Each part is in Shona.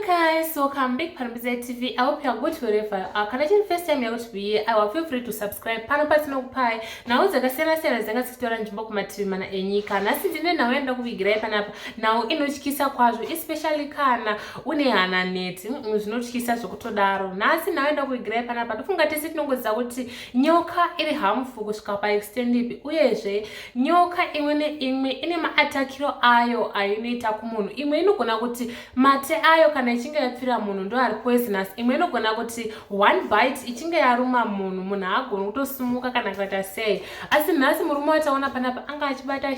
Guys, welcome back to TV. I hope you are good wherever. Can I first time you are to be here? I will feel free to subscribe. Panopati no pai. Na uza sena zanga sitora njimbo kuma TV mana enyika. Na sindine na wenda kubigira panapa. Na inochikisa kwazo, especially kana une hana neti. Zvinochikisa zvokutodaro. Nasi na wenda kubigira panapa. Tufunga tesi tinongoza kuti nyoka iri harmful kusvika pa extend ipi. Uyezve nyoka imwe ine maatakiro ayo ainoita kumunhu. Imwe inogona kuti mate ayo kana ichinge yapfira munhu ndo ari poisonous. Imwe inogona kuti one bite ichinge yaruma munhu agoni kutosumuka kana kuita sei. Asi nhasi murume wataona panapa anga achibata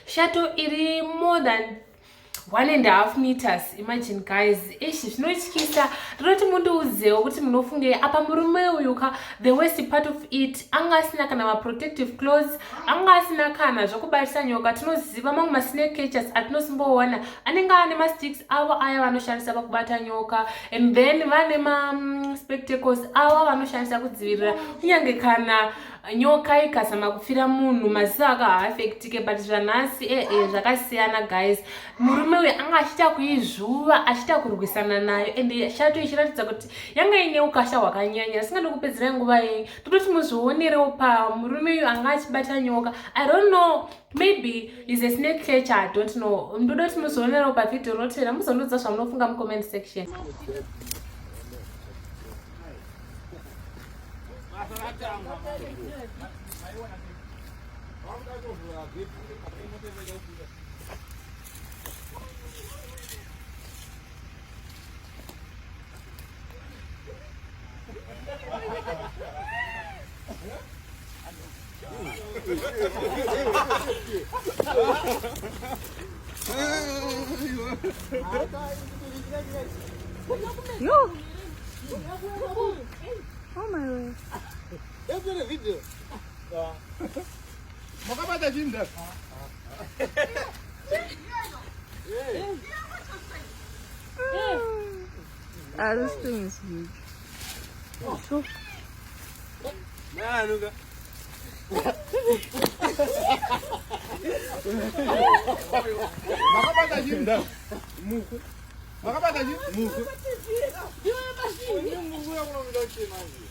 shato iri more than 1.5 meters. Imagine guys, ishi zvinotyisa. Ndinoti mundiudzewo kuti munofunge apa murume uyu the worst part of it anga asina kana ma protective clothes, anga asina kana zvokubatisa nyoka. Tinoziva mamwe ma snake catchers atinosimboona anenge ane ma sticks avo aya vanoshandisa pakubata nyoka, and then vane ma spectacles avo vanoshandisa kudzivirira kunyange kana nyoka ikazama kupfira munhu maziso akaafectike. But zvanhasi zvakasiyana guys. Murume uyu anga achita kuizvuva achita kurwisana nayo, and shato ichiratidza kuti yanga ine ukasha hwakanyanya. Singadi kupedzera nguva yenyu tototi muzvionerewo pa murume uyu anga achibata nyoka. I don't know, maybe is a snake catcher, I don't know. Ndoda kuti muzvionerewo pa video rotera muzondiudza zvamunofunga mu comment section. Yo! Oh my God. That's not a video. Makapata jinda. This thing is huge. So. Nah, look. Makapata jinda. Muku. Makapata jinda. Muku. Muku ya kuna mdoki manzi.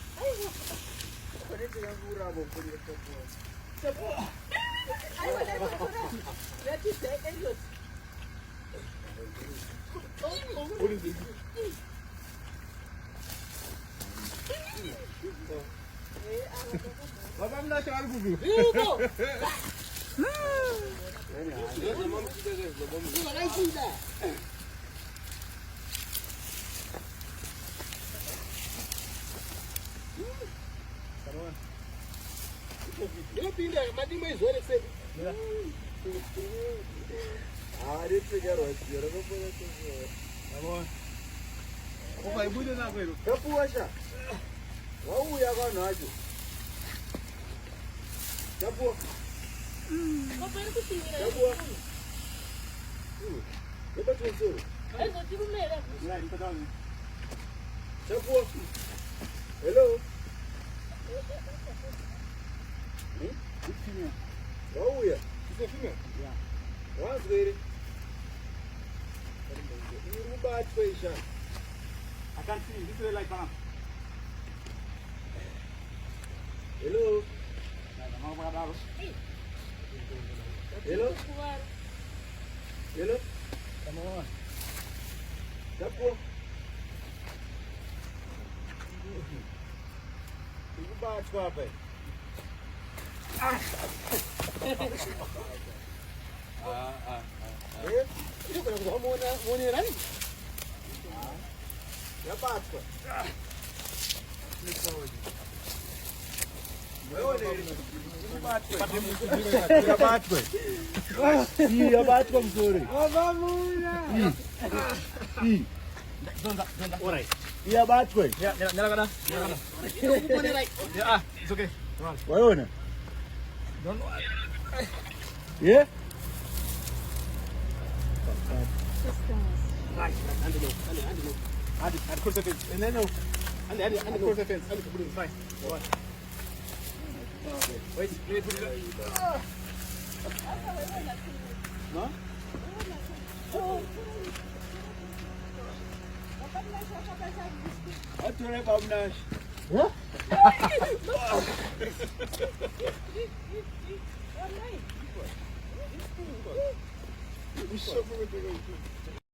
Pinda, mati mais olha você. Ah, deixa eu pegar o aqui, eu vou pôr aqui. Tá bom. Vou vai muito na coisa. Eu puxa. Vamos ir agora nós. Já pô. Vou pôr no cozinho, né? Já pô. Eu tô pensando. Eu vou tirar o meio, né? Lá, então tá. Já pô. Hello. Oh yeah. Is it female? Yeah. One's lady. You bad question. I can't see. This way like Hello. Hello. Hello. Come on. Tapo. You bad papa. Ini kalau kita mau ni kan? Ya Páscoa. Iya Páscoa mzuri. Iya Páscoa. Ya, nyala kana. Ya, it's okay. Waona? Yeah? And cross the fence. And then and cross the fence. And put it fine. Wait, put it up. No? Atore babnash. Isso foi muito legal.